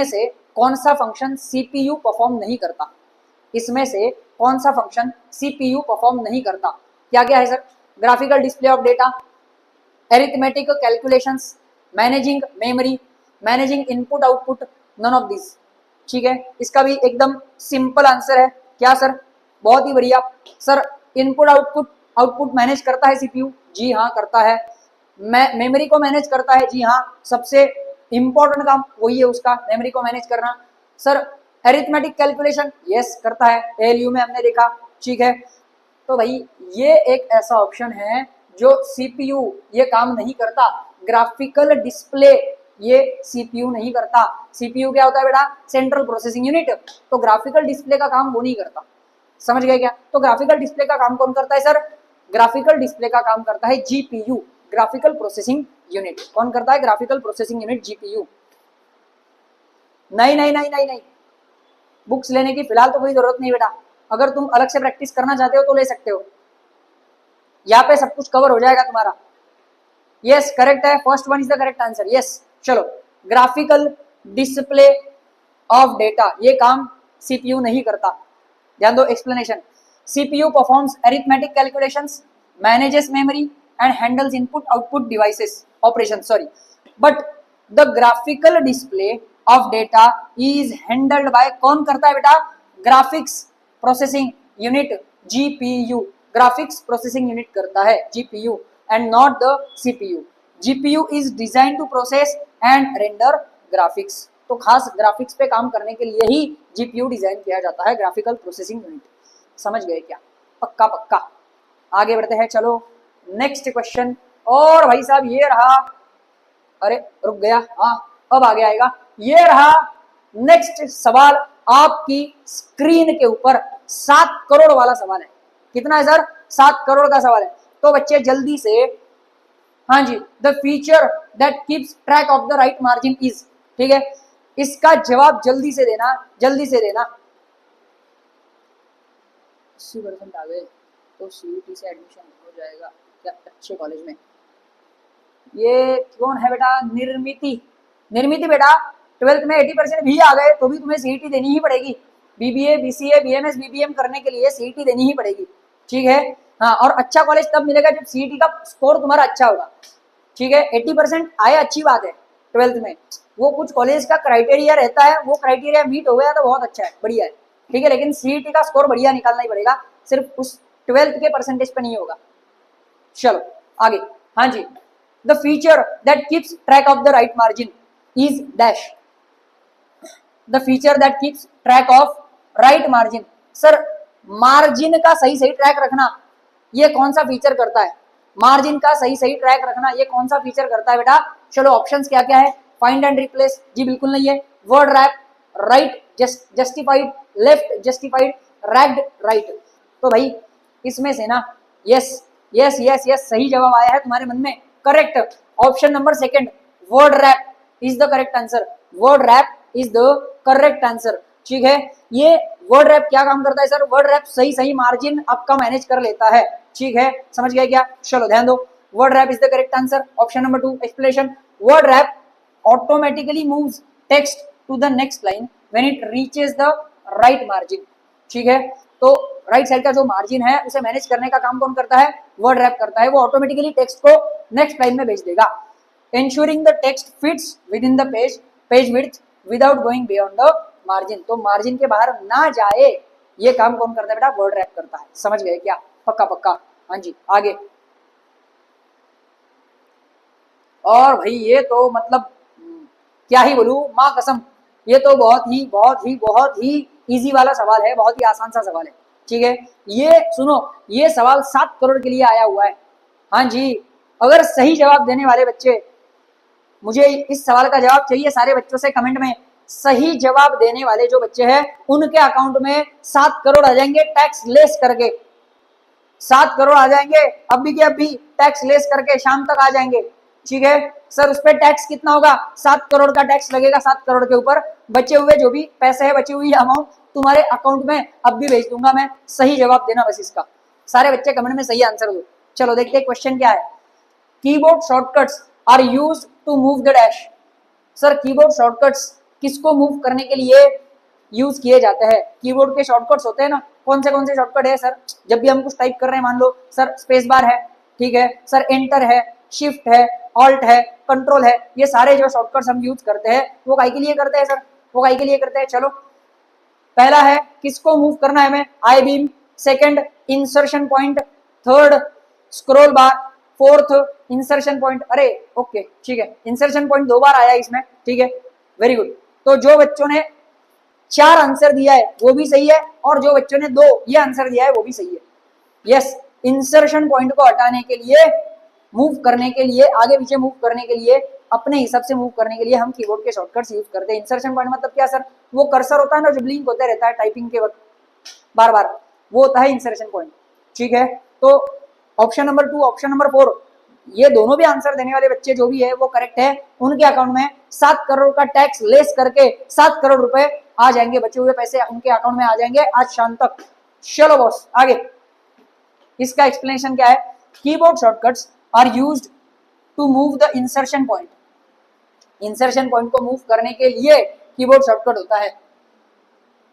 से कौन सा फंक्शन सीपीयू परफॉर्म नहीं करता? इसमें से कौन सा फंक्शन सीपीयू परफॉर्म नहीं करता? क्या क्या है sir? Graphical display of data, arithmetic calculations, managing memory, managing input output, none of this. ठीक है, इसका भी एकदम सिंपल आंसर है। क्या सर? बहुत ही बढ़िया सर। इनपुट आउटपुट मैनेज करता है सीपीयू? जी हाँ करता है। मेमोरी को मैनेज करता है? जी हाँ, सबसे इंपॉर्टेंट काम वही है उसका, मेमोरी को मैनेज करना। Sir arithmetic calculation? यस करता है, एएलयू में हमने देखा। ठीक है, तो भाई ये एक ऐसा ऑप्शन है जो सीपीयू ये काम नहीं करता। ग्राफिकल डिस्प्ले ये सीपीयू नहीं करता। सीपीयू क्या होता है बेटा? Central processing unit. तो ग्राफिकल डिस्प्ले का काम वो नहीं करता। समझ गए क्या? तो ग्राफिकल डिस्प्ले का काम कौन करता है सर? ग्राफिकल डिस्प्ले का काम करता है जीपीयू, ग्राफिकल प्रोसेसिंग यूनिट। कौन करता है? Graphical processing unit, GPU. नहीं नहीं नहीं नहीं नहीं, बुक्स लेने की फिलहाल तो कोई जरूरत नहीं बेटा। अगर तुम अलग से प्रैक्टिस करना चाहते हो तो ले सकते हो, यहाँ पे सब कुछ कवर हो जाएगा तुम्हारा। यस करेक्ट है, first one is the correct answer. Yes चलो, ग्राफिकल डिस्प्ले ऑफ डेटा ये काम सीपीयू नहीं करता। ध्यान दो explanation. CPU performs arithmetic calculations, manages memory and handles input output devices operation, sorry, but the graphical display of data is handled by, कौन करता है बेटा? Graphics processing unit, GPU. Graphics processing unit करता है, GPU, and not the CPU. GPU is design to process and render graphics. तो खास graphics पे काम करने के लिए ही जीपीयू डिजाइन किया जाता है, ग्राफिकल प्रोसेसिंग यूनिट। समझ गए क्या? पक्का पक्का। आगे बढ़ते हैं, चलो नेक्स्ट क्वेश्चन। और भाई साहब ये रहा, अरे रुक गया, हाँ अब आगे आएगा। ये रहा नेक्स्ट सवाल आपकी स्क्रीन के ऊपर। 7 करोड़ वाला सवाल है। कितना है सर? 7 करोड़ का सवाल है। तो बच्चे जल्दी से, हाँ जी, the feature that keeps track of the right margin is, ठीक है, इसका जवाब जल्दी से देना, जल्दी से देना। 80% आ गए तो सीईटी से एडमिशन हो जाएगा क्या अच्छे कॉलेज में? ये कौन है बेटा? निर्मिति। निर्मिति बेटा 12th में 80% भी आ गए तो भी तुम्हें सीईटी देनी ही पड़ेगी। बीबीए, बीसीए, बीएमएस, बीबीएम करने के लिए सीईटी देनी ही पड़ेगी, ठीक है? हाँ, और अच्छा कॉलेज तब मिलेगा जब सीईटी का स्कोर तुम्हारा अच्छा होगा, ठीक है? 80% आए अच्छी बात है 12th में, वो कुछ कॉलेज का क्राइटेरिया रहता है, वो क्राइटेरिया मीट हो गया तो बहुत अच्छा है, बढ़िया है, ठीक है? लेकिन सीईटी का स्कोर बढ़िया निकालना ही पड़ेगा, सिर्फ उस 12th के परसेंटेज पे नहीं होगा। चलो आगे, हाँ जी, the feature that keeps track of the right margin is dash. The feature that keeps track of right margin, sir margin का सही सही ट्रैक रखना ये कौन सा फीचर करता है? मार्जिन का सही सही ट्रैक रखना ये कौन सा फीचर करता है बेटा? चलो ऑप्शंस क्या क्या है? फाइंड एंड रिप्लेस, जी बिल्कुल नहीं है। Word rap, right justified, left justified, ragged right. तो भाई इसमें से ना, यस यस यस यस सही जवाब आया है तुम्हारे मन में, correct. Option number second, word rap is the correct answer. Word rap is the correct answer, ठीक है? ये वर्ड रैप क्या काम करता है सर? वर्ड रैप सही सही मार्जिन आपका मैनेज कर लेता है, ठीक है? समझ गए क्या? चलो ध्यान दो, word rap is the correct answer. Option number 2 explanation, word rap automatically moves text to the next line when it reaches the right margin. ठीक है, तो राइट साइड का जो मार्जिन है उसे मैनेज करने का काम कौन करता है? वर्ड रैप करता है। वो ऑटोमेटिकली टेक्स्ट को नेक्स्ट लाइन में भेज देगा। ensuring the text fits within the page width without going beyond the margin। तो मार्जिन के बाहर ना जाए, ये काम कौन करता है बेटा? वर्ड रैप करता है। समझ गए क्या? पक्का पक्का। हाँ जी, आगे। और भाई ये तो मतलब क्या ही बोलूं, माँ कसम, ये तो बहुत ही इजी वाला सवाल है, बहुत ही आसान सा सवाल है। ठीक है, ये सुनो, ये सवाल 7 करोड़ के लिए आया हुआ है। हाँ जी, अगर सही जवाब देने वाले बच्चे, मुझे इस सवाल का जवाब चाहिए सारे बच्चों से कमेंट में। सही जवाब देने वाले जो बच्चे हैं उनके अकाउंट में 7 करोड़ आ जाएंगे टैक्स लेस करके। 7 करोड़ आ जाएंगे अभी के अभी, टैक्स लेस करके शाम तक आ जाएंगे। ठीक है सर, उस पर टैक्स कितना होगा? 7 करोड़ का टैक्स लगेगा 7 करोड़ के ऊपर। बचे हुए जो भी पैसे है, बची हुई अमाउंट तुम्हारे अकाउंट में अब भी भेज दूंगा मैं। सही जवाब देना बस इसका। सारे बच्चे कमेंट में सही आंसर दो। चलो देखते हैं क्वेश्चन क्या है। Keyboard shortcuts are used to move the dash. Sir keyboard shortcuts किसको मूव करने के लिए यूज किए जाते हैं? कीबोर्ड के शॉर्टकट्स होते हैं ना, कौन से शॉर्टकट है सर? जब भी हम कुछ टाइप कर रहे हैं, मान लो सर स्पेस बार है, ठीक है सर, एंटर है, शिफ्ट है, ऑल्ट है, कंट्रोल है, ये सारे जो शॉर्टकट्स हम यूज करते हैं वो काहे के लिए करते हैं सर? वो काहे के लिए करते हैं? चलो, पहला है किसको मूव करना है हमें? I beam. Second insertion point. Third scroll bar. Fourth insertion point. अरे ओके ठीक है, इंसर्शन पॉइंट 2 बार आया इसमें। ठीक है, वेरी गुड। तो जो बच्चों ने 4 आंसर दिया है वो भी सही है, और जो बच्चों ने 2 ये आंसर दिया है वो भी सही है। यस, इंसर्शन पॉइंट को हटाने के लिए, मूव करने के लिए, आगे पीछे मूव करने के लिए, अपने हिसाब से मूव करने के लिए हम कीबोर्ड के शॉर्टकट्स यूज करते हैं। इंसर्शन पॉइंट मतलब क्या सर? वो कर्सर होता है ना जो ब्लिंक होता रहता है टाइपिंग के वक्त बार बार, वो होता है इंसर्शन पॉइंट। ठीक है, तो ऑप्शन नंबर 2, ऑप्शन नंबर 4, ये दोनों भी आंसर देने वाले बच्चे जो भी है वो करेक्ट है। उनके अकाउंट में 7 करोड़ का टैक्स लेस करके 7 करोड़ रुपए आ जाएंगे। बचे हुए पैसे उनके अकाउंट में आ जाएंगे आज शाम तक। चलो बॉस आगे, इसका एक्सप्लेनेशन क्या है? Keyboard shortcuts are used to move the insertion point. Insertion point को मूव करने के लिए कीबोर्ड शॉर्टकट होता है।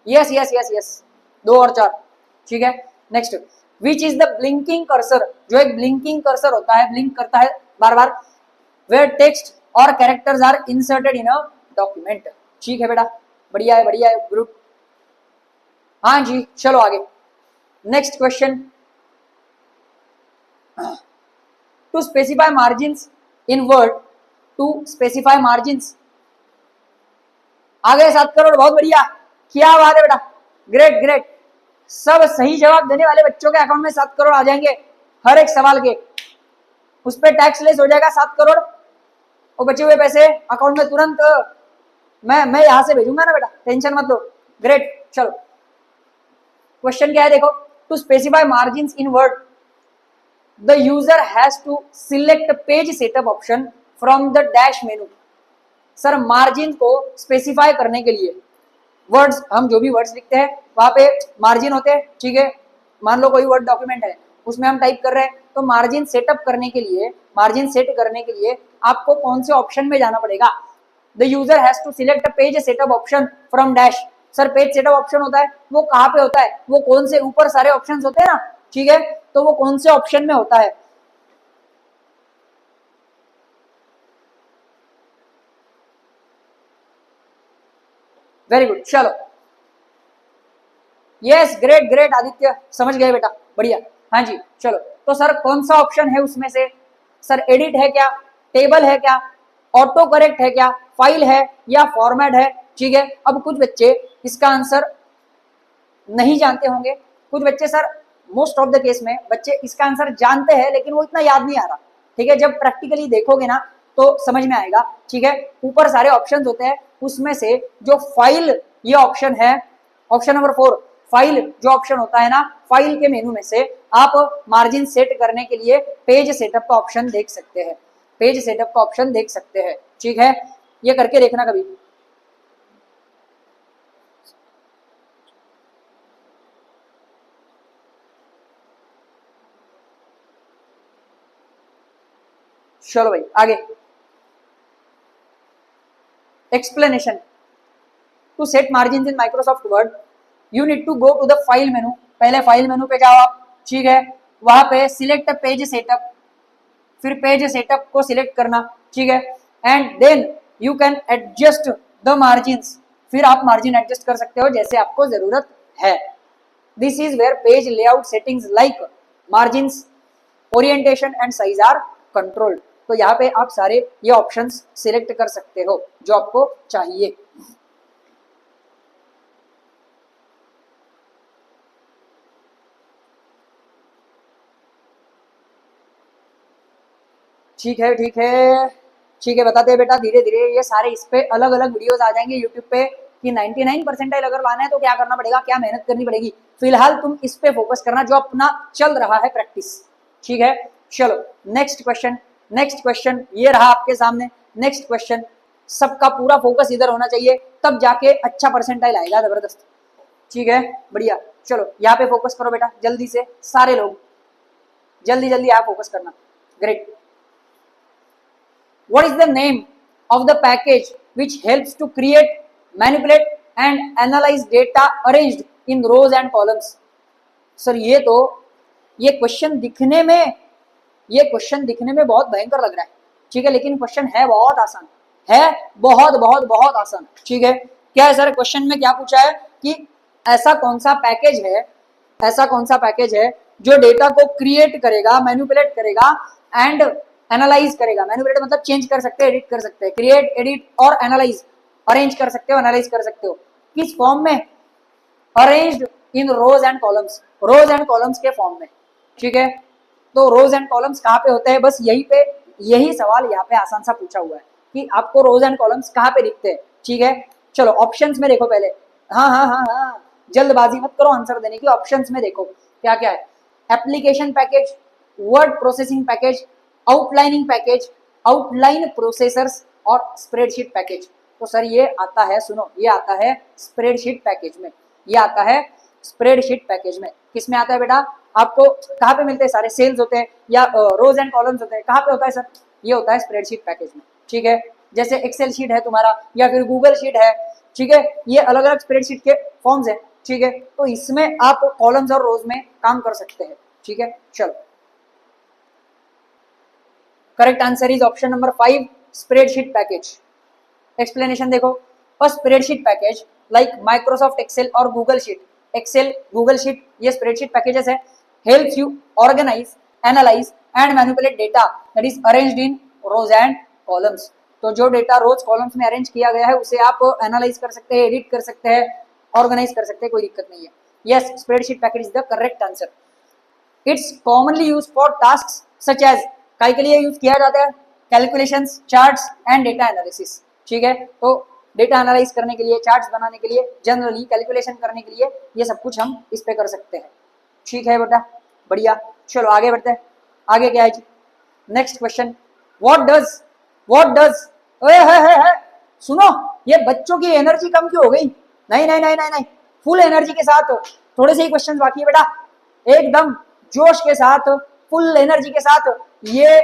यस यस यस यस, 2 और 4। ठीक है, next, which is the blinking cursor. जो एक ब्लिंकिंग कर्सर होता है, ब्लिंक करता है बार बार, वेयर टेक्स्ट और characters are inserted in a document. ठीक है बेटा, बढ़िया है, बढ़िया है, गुड। हाँ जी, चलो आगे, next question. To specify margins in Word, to specify margins. आ गए 7 करोड़, बहुत बढ़िया, क्या बात है बेटा, ग्रेट ग्रेट। सब सही जवाब देने वाले बच्चों के अकाउंट में 7 करोड़ आ जाएंगे हर एक सवाल के। उस पर टैक्स लेस हो जाएगा 7 करोड़, और बचे हुए पैसे अकाउंट में तुरंत मैं यहां से भेजूंगा ना बेटा, टेंशन मत लो। ग्रेट, चलो क्वेश्चन क्या है देखो। To specify margins in Word, the user has to select page setup option from the dash menu. Sir margin को स्पेसिफाई करने के लिए वर्ड्स, हम जो भी वर्ड्स लिखते हैं वहां पे मार्जिन होते हैं। ठीक है, मान लो कोई वर्ड डॉक्यूमेंट है, उसमें हम टाइप कर रहे हैं, तो मार्जिन सेटअप करने के लिए, मार्जिन सेट करने के लिए आपको कौन से ऑप्शन में जाना पड़ेगा? The user has to select page setup option from dash. Sir page setup option होता है वो कहाँ पे होता है? वो कौन से, ऊपर सारे ऑप्शन होते हैं ना, ठीक है, तो वो कौन से ऑप्शन में होता है? वेरी गुड, चलो, यस ग्रेट ग्रेट आदित्य, समझ गए बेटा, बढ़िया। हाँ जी, चलो, तो सर कौन सा ऑप्शन है उसमें से? सर एडिट है क्या, टेबल है क्या, ऑटो करेक्ट है क्या, फाइल है, या फॉर्मेट है? ठीक है, अब कुछ बच्चे इसका आंसर नहीं जानते होंगे, कुछ बच्चे sir, most of the case में बच्चे इसका आंसर जानते हैं लेकिन वो इतना याद नहीं आ रहा। ठीक है, जब प्रैक्टिकली देखोगे ना तो समझ में आएगा। ठीक है, ऊपर सारे ऑप्शंस होते हैं, उसमें से जो फाइल ये ऑप्शन है, ऑप्शन नंबर 4, फाइल जो ऑप्शन होता है ना, फाइल के मेनू में से आप मार्जिन सेट करने के लिए पेज सेटअप का ऑप्शन देख सकते हैं, पेज सेटअप का ऑप्शन देख सकते हैं। ठीक है, ये करके देखना कभी। चलो भाई आगे, explanation. To set margin in Microsoft Word you need to go to the file menu, पहले फाइल मेनू पे जाओ आप, ठीक है, वहां पे सिलेक्ट पेज सेटअप, फिर पेज सेटअप को सिलेक्ट करना, ठीक है, and then you can adjust the margins, फिर आप मार्जिन एडजस्ट कर सकते हो जैसे आपको जरूरत है। This is where page layout settings like margins, orientation and size are controlled. तो यहाँ पे आप सारे ये ऑप्शंस सिलेक्ट कर सकते हो जो आपको चाहिए। ठीक है ठीक है ठीक है, बताते हैं बेटा धीरे धीरे, ये सारे इस पे अलग अलग वीडियोस आ जाएंगे यूट्यूब पे कि 99 परसेंटाइल अगर लाना है तो क्या करना पड़ेगा, क्या मेहनत करनी पड़ेगी। फिलहाल तुम इस पे फोकस करना जो अपना चल रहा है प्रैक्टिस, ठीक है। चलो नेक्स्ट क्वेश्चन, नेक्स्ट क्वेश्चन ये रहा आपके सामने। नेक्स्ट क्वेश्चन, सबका पूरा फोकस इधर होना चाहिए तब जाके अच्छा परसेंटाइल आएगा, जबरदस्त, ठीक है, बढ़िया। चलो यहाँ पे फोकस करो बेटा जल्दी से, सारे लोग जल्दी जल्दी यहाँ फोकस करना, great. What is the name of the package which helps to create, manipulate and analyze data arranged in rows and columns? Sir ये क्वेश्चन दिखने में बहुत भयंकर लग रहा है, ठीक है, लेकिन क्वेश्चन है बहुत आसान, है बहुत बहुत बहुत आसान, ठीक है। क्या है सर क्वेश्चन में, क्या पूछा है कि ऐसा कौन सा पैकेज है जो डेटा को क्रिएट करेगा, मैनिपुलेट करेगा एंड एनालाइज करेगा। मैनिपुलेट मतलब चेंज कर सकते हैं, एडिट कर सकते हैं, क्रिएट, एडिट और एनालाइज, अरेंज कर सकते हो, एनालाइज कर सकते हो। किस फॉर्म में? Arranged in rows and columns, rows and columns के फॉर्म में, ठीक है। तो रोज एंड कॉलम्स कहाँ पे होते हैं, बस यही सवाल यहाँ पे आसान सा पूछा हुआ है कि आपको रोज एंड कॉलम्स कहाँ पे दिखते हैं, ठीक है। चलो ऑप्शंस में देखो पहले, हाँ, जल्दबाजी मत करो आंसर देने की, ऑप्शंस में देखो क्या क्या है। Application package, word processing package, outlining package, outline processors और स्प्रेडशीट पैकेज। तो सर ये आता है, सुनो, ये आता है स्प्रेडशीट पैकेज में, ये आता है स्प्रेडशीट पैकेज में। किस में आता है बेटा? आपको कहाँ पे मिलते हैं? सारे सेल्स होते हैं या रोज एंड कॉलम्स होते हैं, कहाँ पे होता है सर? ये होता है स्प्रेडशीट पैकेज में, ठीक है। जैसे एक्सेल शीट है तुम्हारा या फिर गूगल शीट है, ठीक है, ये अलग अलग स्प्रेडशीट के फॉर्म्स है, ठीक है। तो इसमें आप कॉलम्स और रोज में काम कर सकते हैं, ठीक है। चलो correct answer is option number 5, spreadsheet package. Explanation देखो, और spreadsheet package like Microsoft Excel और Google sheet, Excel Google sheet ये स्प्रेडशीट पैकेजेस है, helps you organise, analyse and manipulate data that is arranged in rows and columns. तो जो data rows columns में arrange किया गया है उसे आप एनालाइज कर सकते हैं, एडिट कर सकते हैं, ऑर्गेनाइज कर सकते हैं, कोई दिक्कत नहीं है। Yes, spreadsheet package is the correct answer. It's commonly used for tasks such as, काय के लिए यूज किया जाता है? Calculations, charts and data analysis, ठीक है। तो डेटा एनालाइज करने के लिए, चार्ट्स बनाने के लिए, जनरली कैलकुलेशन करने के लिए ये सब कुछ हम इस पे कर सकते हैं, ठीक है बेटा, बढ़िया। चलो आगे बढ़ते हैं, आगे क्या है जी? नेक्स्ट क्वेश्चन, व्हाट डज है सुनो, ये बच्चों की एनर्जी कम क्यों हो गई? नहीं, फुल एनर्जी के साथ, थोड़े से ही क्वेश्चन बाकी है बेटा, एकदम जोश के साथ, फुल एनर्जी के साथ ये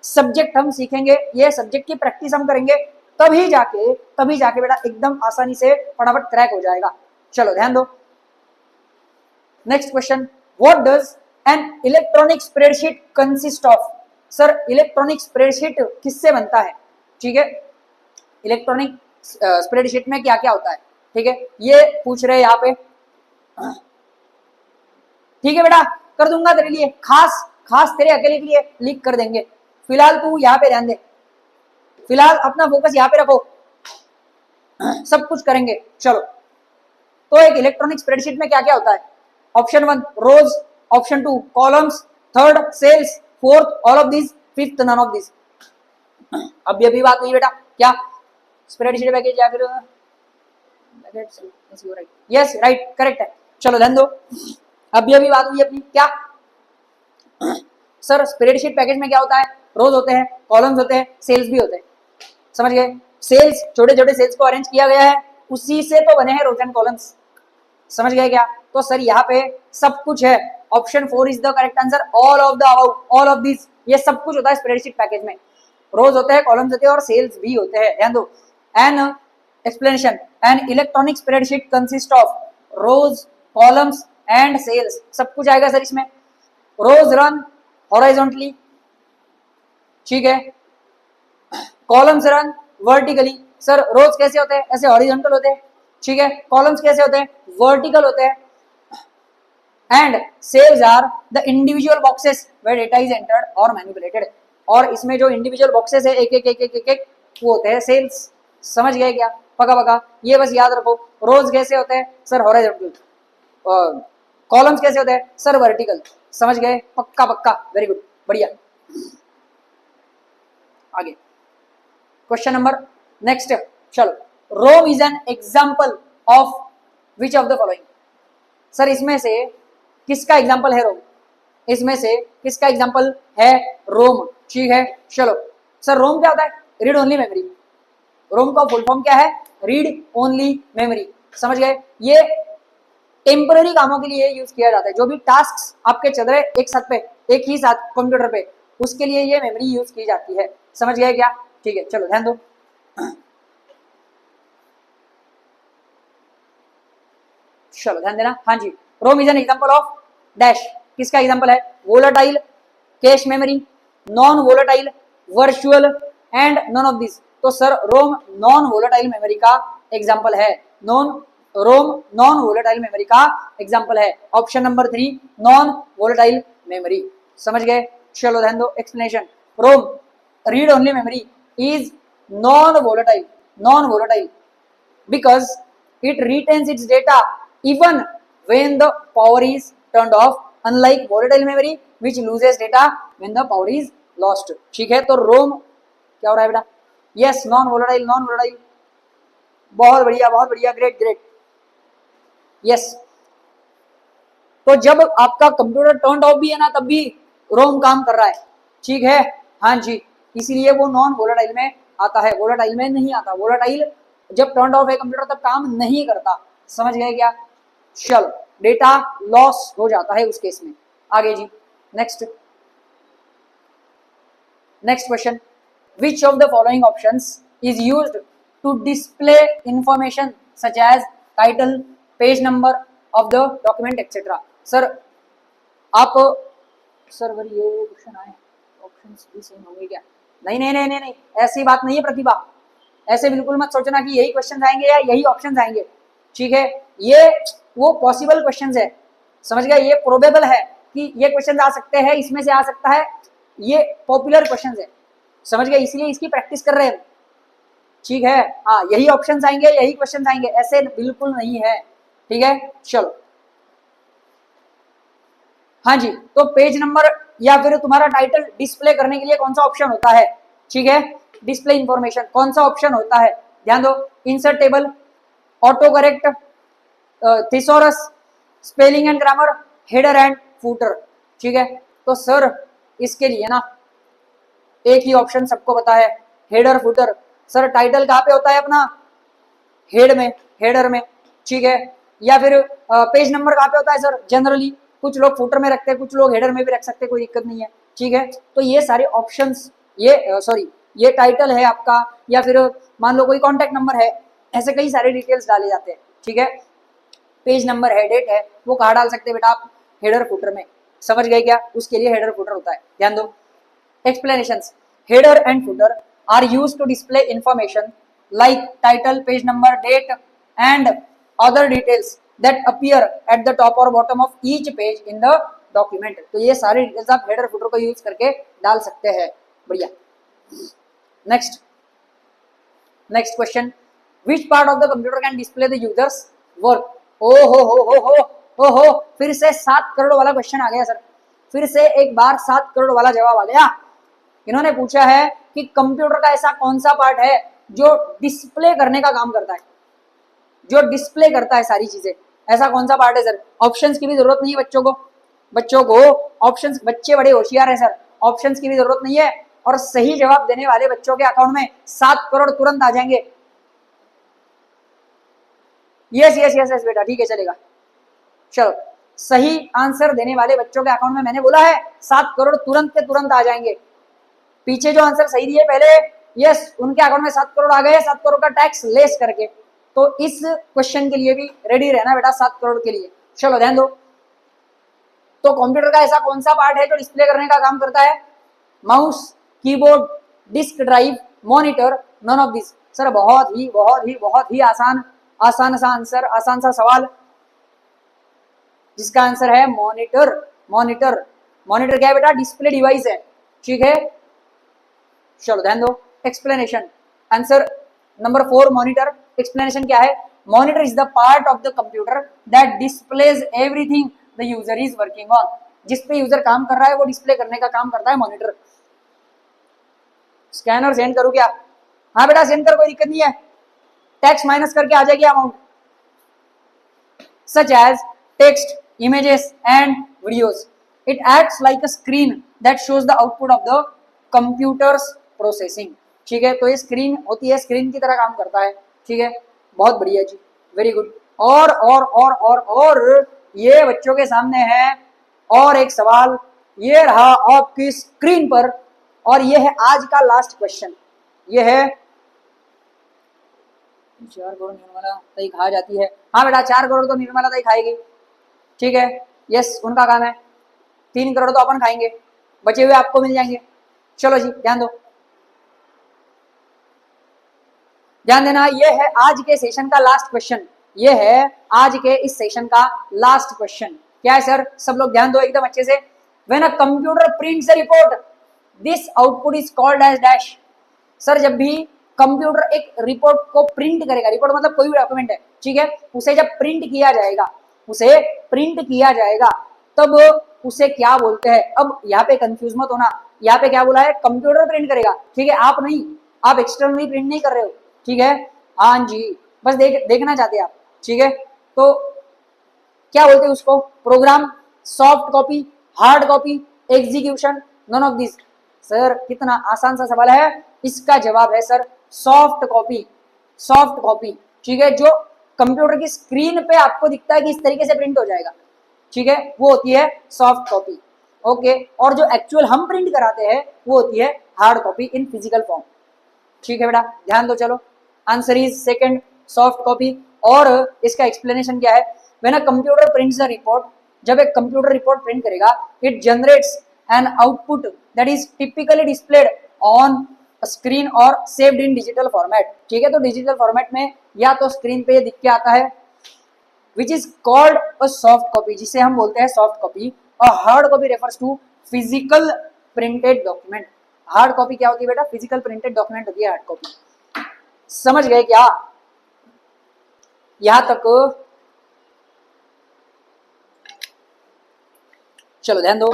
सब्जेक्ट हम सीखेंगे, ये सब्जेक्ट की प्रैक्टिस हम करेंगे, तभी जाके बेटा एकदम आसानी से फटाफट क्रैक हो जाएगा। चलो ध्यान दो, next question, what does N electronic spreadsheet consist of? Sir electronic spreadsheet किससे बनता है, ठीक है, इलेक्ट्रॉनिक स्प्रेडशीट में क्या क्या होता है, ठीक है, ये पूछ रहे हैं यहाँ पे, ठीक है बेटा, कर दूंगा तेरे लिए, खास तेरे अकेले के लिए लीक कर देंगे। फिलहाल तू यहाँ पे ध्यान दे, फिलहाल अपना फोकस यहाँ पे रखो, सब कुछ करेंगे। चलो तो एक इलेक्ट्रॉनिक स्प्रेडशीट में क्या क्या होता है? Option 1 rows, option 2 columns, third cells, fourth all of this, fifth none of this. अभी बात हुई बेटा, क्या स्प्रेडशीट पैकेज या फिर यस राइट करेक्ट है। चलो ध्यान दो, अभी बात हुई अपनी, क्या सर स्प्रेडशीट पैकेज में क्या होता है? रोज होते हैं, कॉलम्स होते हैं, सेल्स भी होते हैं, समझ गए? सेल्स, छोटे छोटे सेल्स को अरेंज किया गया है, उसी से तो बने हैं रोज एंड कॉलम्स, समझ गए क्या? तो सर यहाँ पे सब कुछ है, option 4 is the correct answer, all of the about, all of this, ये सब कुछ होता है स्प्रेडशीट पैकेज में, रोज होते हैं, कॉलम्स होते हैं और सेल्स भी होते हैं, ध्यान दो। An explanation, an electronic spreadsheet consist of rows, columns and cells, सब कुछ आएगा सर इसमें। रोज रन हॉरिजॉन्टली, ठीक है, कॉलम्स रन वर्टिकली, सर रोज कैसे होते हैं, ऐसे हॉरिजॉन्टल होते हैं, ठीक है, कॉलम्स कैसे होते हैं, वर्टिकल होते हैं, and cells are the individual boxes where data is entered और मैनिपुलेटेड, और इसमें जो इंडिविजुअल बॉक्सेस है एक एक एक एक एक एक वो होते हैं सेल्स। समझ गए क्या, पका पका, ये बस याद रखो। रोज कैसे होते हैं सर हॉरिजॉन्टल, कॉलम्स कैसे होते हैं सर वर्टिकल, समझ गए, पक्का पक्का, वेरी गुड, बढ़िया। आगे क्वेश्चन नंबर नेक्स्ट, चलो, ROM is an example of which of the following, sir इसमें से किसका एग्जाम्पल है रोम, इसमें से किसका एग्जाम्पल है रोम, ठीक है, चलो सर रोम क्या होता है, रीड ओनली मेमोरी, रोम का फुल फॉर्म क्या है, रीड ओनली मेमोरी, समझ गए। ये टेम्पररी कामों के लिए यूज किया जाता है, जो भी टास्क आपके चल रहे एक साथ पे, एक ही साथ कंप्यूटर पे, उसके लिए ये मेमोरी यूज की जाती है, समझ गए क्या, ठीक है, चलो ध्यान दो। चलो ध्यान देना, हाँ जी, ROM is an example of dash, किसका एग्जांपल है, volatile cache memory, non volatile, virtual and none of this, तो sir ROM non volatile memory का एग्जांपल है, रोम नॉन वोलेटाइल मेमोरी का एग्जांपल है, option number 3 non volatile memory, समझ गए। चलो ध्यान दो, explanation, ROM read only memory is non volatile because it retains its data even when the power is turned off, unlike volatile memory which loses data when the power is lost, ठीक है। तो रोम क्या हो रहा है बेटा, yes non volatile, बहुत बढ़िया, ग्रेट ग्रेट, यस। तो जब आपका कंप्यूटर टर्न ऑफ भी है ना, तब भी रोम काम कर रहा है, ठीक है, हाँ जी, इसीलिए वो नॉन वोलेटाइल में आता है, वोलेटाइल में नहीं आता, वोलेटाइल जब टर्न ऑफ है कंप्यूटर तब काम नहीं करता, समझ गए क्या, चलो डेटा लॉस हो जाता है उस केस में। आगे जी, next question, which of the following options is used to display information such as title, page number of the document etcetera, sir आप सर ये क्वेश्चन आए, ऑप्शंस भी सेम होंगे क्या, नहीं, ऐसी बात नहीं है प्रतिभा, ऐसे बिल्कुल मत सोचना कि यही क्वेश्चन आएंगे या यही ऑप्शन आएंगे, ठीक है, ये वो पॉसिबल क्वेश्चंस है, समझ गए, ये प्रोबेबल है कि ये क्वेश्चन आ सकते हैं, इसमें से आ सकता है, ये पॉपुलर क्वेश्चंस है, समझ गए, इसलिए इसकी प्रैक्टिस कर रहे हैं, ठीक है, हाँ यही ऑप्शंस आएंगे, यही क्वेश्चन आएंगे, ऐसे बिल्कुल नहीं है, ठीक है, चलो हाँ जी। तो पेज नंबर या फिर तुम्हारा टाइटल डिस्प्ले करने के लिए कौन सा ऑप्शन होता है, ठीक है, डिस्प्ले इंफॉर्मेशन कौन सा ऑप्शन होता है, ध्यान दो, insert table, auto correct, thesaurus, spelling and grammar, header and footer, ठीक है। तो सर इसके लिए ना एक ही ऑप्शन सबको पता है, हेडर फूटर, सर टाइटल कहाँ पे होता है अपना, हेड में, हेडर में, ठीक है, या फिर पेज नंबर कहाँ पे होता है सर, जनरली कुछ लोग फुटर में रखते हैं, कुछ लोग हेडर में भी रख सकते हैं, कोई दिक्कत नहीं है, ठीक है। तो ये सारे ऑप्शंस, ये सॉरी ये टाइटल है आपका, या फिर मान लो कोई कॉन्टैक्ट नंबर है, ऐसे कई सारे डिटेल्स डाले जाते हैं, ठीक है, पेज नंबर है, डेट है, वो कहाँ डाल सकते हैं बेटा आप, हेडर फुटर में, समझ गए क्या, उसके लिए हेडर फुटर होता है, ध्यान दो। Explanations, header and footer are used to display information like title, page number, date and other details that appear at the top or bottom of each page in the document, तो ये सारे details आप header footer को use करके डाल सकते हैं, बढ़िया। Next question, which part of the computer can display the users work, ओ हो, फिर से 7 करोड़ वाला क्वेश्चन आ गया सर, फिर से एक बार 7 करोड़ वाला जवाब आ गया। इन्होंने पूछा है कि कंप्यूटर का ऐसा कौन सा पार्ट है जो डिस्प्ले करने का काम करता है, जो डिस्प्ले करता है सारी चीजें, ऐसा कौन सा पार्ट है सर। ऑप्शंस की भी जरूरत नहीं है बच्चों को ऑप्शंस, बच्चे बड़े होशियार हैं सर, ऑप्शंस की भी जरूरत नहीं है, और सही जवाब देने वाले बच्चों के अकाउंट में 7 करोड़ तुरंत आ जाएंगे। यस बेटा, ठीक है, चलेगा, चलो सही आंसर देने वाले बच्चों के अकाउंट में मैंने बोला है 7 करोड़ तुरंत के तुरंत आ जाएंगे। पीछे जो आंसर सही दिए पहले यस उनके अकाउंट में 7 करोड़ आ गए, 7 करोड़ का टैक्स लेस करके। तो इस क्वेश्चन के लिए भी रेडी रहना बेटा 7 करोड़ के लिए। चलो ध्यान दो। तो कंप्यूटर का ऐसा कौन सा पार्ट है जो डिस्प्ले करने का काम करता है? Mouse, keyboard, disk drive, monitor, none of this. Sir बहुत ही आसान सा आंसर, आसान सा सवाल, जिसका आंसर है मॉनिटर। मॉनिटर मॉनिटर क्या है बेटा? डिस्प्ले डिवाइस है, ठीक है। चलो ध्यान दो। Explanation, answer number 4 monitor. Explanation क्या है? Monitor is the part of the computer that displays everything the user is working on. जिस पे यूजर काम कर रहा है वो डिस्प्ले करने का काम करता है मॉनिटर। स्कैनर सेंड करूं क्या? हाँ बेटा सेंड कर, कोई दिक्कत नहीं है, टैक्स माइनस करके आ जाएगी amount. Such as text, images and videos. It acts like a screen that shows the output of the computer's processing. ठीक है, तो ये स्क्रीन होती है, स्क्रीन की तरह काम करता है। ठीक है, बहुत बढ़िया जी, वेरी गुड। और ये बच्चों के सामने है और एक सवाल, ये रहा आपकी स्क्रीन पर, और ये है आज का लास्ट क्वेश्चन। ये है 4 करोड़ निर्मला ताई खा जाती है। हाँ बेटा 4 करोड़ तो निर्मला ताई खाएगी, ठीक है, यस उनका काम है। 3 करोड़ तो अपन खाएंगे, बचे हुए आपको मिल जाएंगे। चलो जी ध्यान दो, ध्यान देना। ये है आज के सेशन का लास्ट क्वेश्चन, ये है आज के इस सेशन का लास्ट क्वेश्चन। क्या है सर? सब लोग ध्यान दो एकदम अच्छे से। When a computer prints a report, this output is called as dash. Sir जब भी कंप्यूटर एक रिपोर्ट को प्रिंट करेगा, रिपोर्ट मतलब कोई भी डॉक्यूमेंट है, ठीक है, उसे जब प्रिंट किया जाएगा, उसे प्रिंट किया जाएगा, तब उसे क्या बोलते हैं? अब यहाँ पे कंफ्यूज मत होना, यहाँ पे क्या बोला है? कंप्यूटर प्रिंट करेगा, ठीक है, आप नहीं, आप एक्सटर्नली प्रिंट नहीं कर रहे हो, ठीक है। हाँ जी, बस देखना चाहते हैं आप, ठीक है। तो क्या बोलते हैं उसको? Program, soft copy, hard copy, execution, none of this. Sir कितना आसान सा सवाल है, इसका जवाब है sir soft copy. Soft copy, ठीक है, जो कंप्यूटर की स्क्रीन पे आपको दिखता है कि इस तरीके से प्रिंट हो जाएगा, ठीक है, वो होती है सॉफ्ट कॉपी। ओके, और जो एक्चुअल हम प्रिंट कराते हैं वो होती है hard copy in physical form. ठीक है बेटा, ध्यान दो। चलो answer is second, soft copy. और इसका एक्सप्लेनेशन क्या है? When a computer prints a report, जब एक कंप्यूटर रिपोर्ट प्रिंट करेगा, it generates an output that is typically displayed on screen और सेव्ड इन डिजिटल फॉर्मेट। ठीक है, तो डिजिटल फॉर्मेट में या तो स्क्रीन पे दिख के आता है, which is called a soft copy, जिसे हम बोलते हैं सॉफ्ट कॉपी। और hard copy refers to physical printed document. Hard copy क्या होती है बेटा? फिजिकल प्रिंटेड डॉक्यूमेंट होती है हार्ड कॉपी। समझ गए क्या यहां तक? चलो ध्यान दो,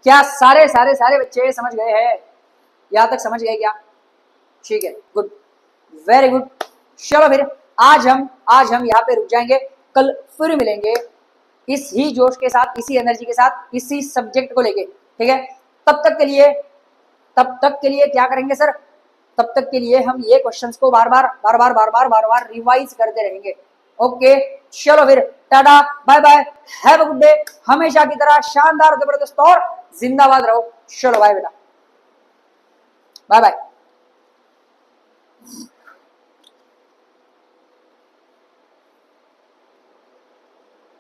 क्या सारे बच्चे समझ गए हैं? यहां तक समझ गए क्या? ठीक है, गुड, वेरी गुड। चलो फिर आज हम यहाँ पे रुक जाएंगे, कल फिर मिलेंगे इस ही जोश के साथ, इसी एनर्जी के साथ, इसी सब्जेक्ट को लेके, ठीक है। तब तक के लिए क्या करेंगे सर? तब तक के लिए हम ये क्वेश्चंस को बार बार रिवाइज करते रहेंगे। ओके, चलो फिर tata, bye bye, have a good day. हमेशा की तरह शानदार, जबरदस्त और जिंदाबाद रहो। चलो बाय बेटा, बाय बाय।